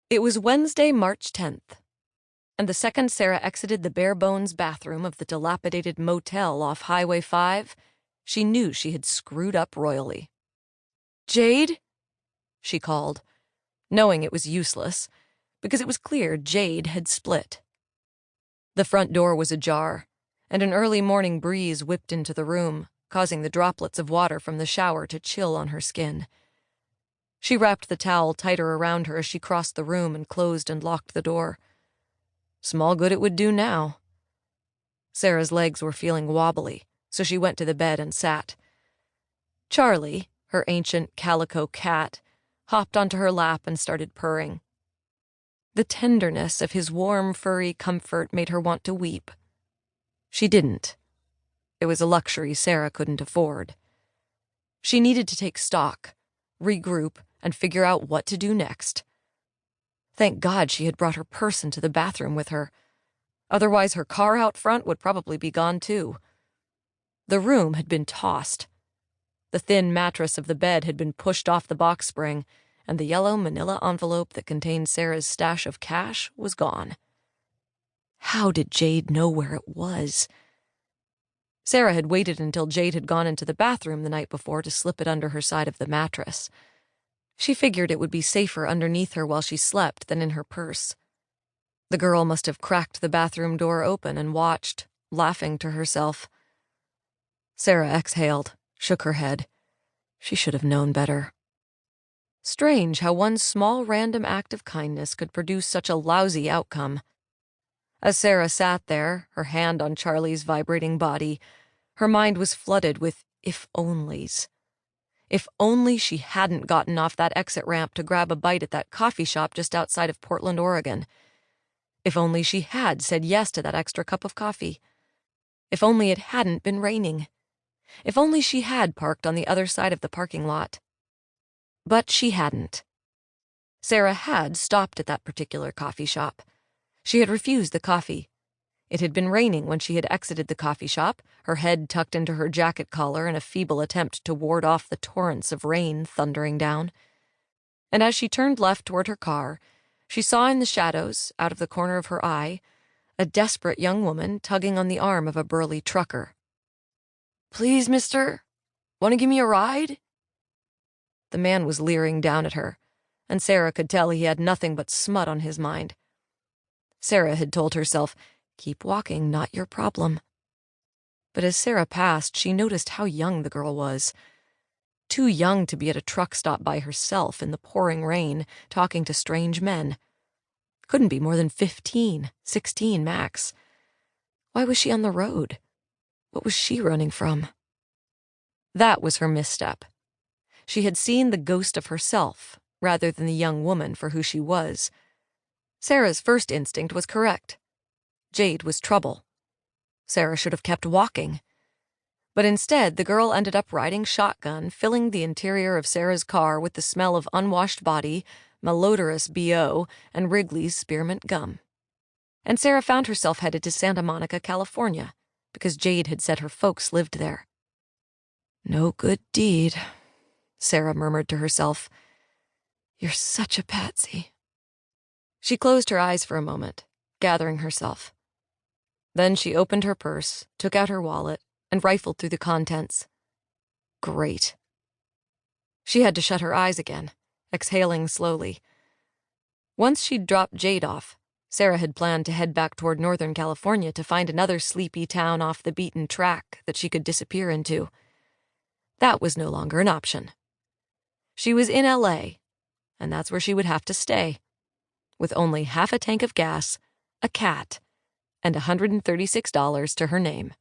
It was Wednesday, March 10th, and the second Sarah exited the bare-bones bathroom of the dilapidated motel off Highway 5, she knew she had screwed up royally. "Jade?" she called, knowing it was useless, because it was clear Jade had split. The front door was ajar, and an early morning breeze whipped into the room, causing the droplets of water from the shower to chill on her skin. She wrapped the towel tighter around her as she crossed the room and closed and locked the door. Small good it would do now. Sarah's legs were feeling wobbly, so she went to the bed and sat. Charlie, her ancient calico cat, hopped onto her lap and started purring. The tenderness of his warm, furry comfort made her want to weep. She didn't. It was a luxury Sarah couldn't afford. She needed to take stock, regroup, and figure out what to do next. Thank God she had brought her purse into the bathroom with her. Otherwise, her car out front would probably be gone too. The room had been tossed. The thin mattress of the bed had been pushed off the box spring, and the yellow manila envelope that contained Sarah's stash of cash was gone. How did Jade know where it was? Sarah had waited until Jade had gone into the bathroom the night before to slip it under her side of the mattress. She figured it would be safer underneath her while she slept than in her purse. The girl must have cracked the bathroom door open and watched, laughing to herself. Sarah exhaled, shook her head. She should have known better. Strange how one small random act of kindness could produce such a lousy outcome. As Sarah sat there, her hand on Charlie's vibrating body, her mind was flooded with if-onlys. If only she hadn't gotten off that exit ramp to grab a bite at that coffee shop just outside of Portland, Oregon. If only she had said yes to that extra cup of coffee. If only it hadn't been raining. If only she had parked on the other side of the parking lot. But she hadn't. Sarah had stopped at that particular coffee shop. She had refused the coffee. It had been raining when she had exited the coffee shop, her head tucked into her jacket collar in a feeble attempt to ward off the torrents of rain thundering down. And as she turned left toward her car, she saw in the shadows, out of the corner of her eye, a desperate young woman tugging on the arm of a burly trucker. "Please, mister, want to give me a ride?" The man was leering down at her, and Sarah could tell he had nothing but smut on his mind. Sarah had told herself, "Keep walking, not your problem." But as Sarah passed, she noticed how young the girl was. Too young to be at a truck stop by herself in the pouring rain, talking to strange men. Couldn't be more than 15, 16 max. Why was she on the road? What was she running from? That was her misstep. She had seen the ghost of herself, rather than the young woman for who she was. Sarah's first instinct was correct. Jade was trouble. Sarah should have kept walking. But instead, the girl ended up riding shotgun, filling the interior of Sarah's car with the smell of unwashed body, malodorous BO, and Wrigley's spearmint gum. And Sarah found herself headed to Santa Monica, California, because Jade had said her folks lived there. "No good deed," Sarah murmured to herself. "You're such a patsy." She closed her eyes for a moment, gathering herself. Then she opened her purse, took out her wallet, and rifled through the contents. Great. She had to shut her eyes again, exhaling slowly. Once she'd dropped Jade off, Sarah had planned to head back toward Northern California to find another sleepy town off the beaten track that she could disappear into. That was no longer an option. She was in LA, and that's where she would have to stay, with only half a tank of gas, a cat, and $136 to her name.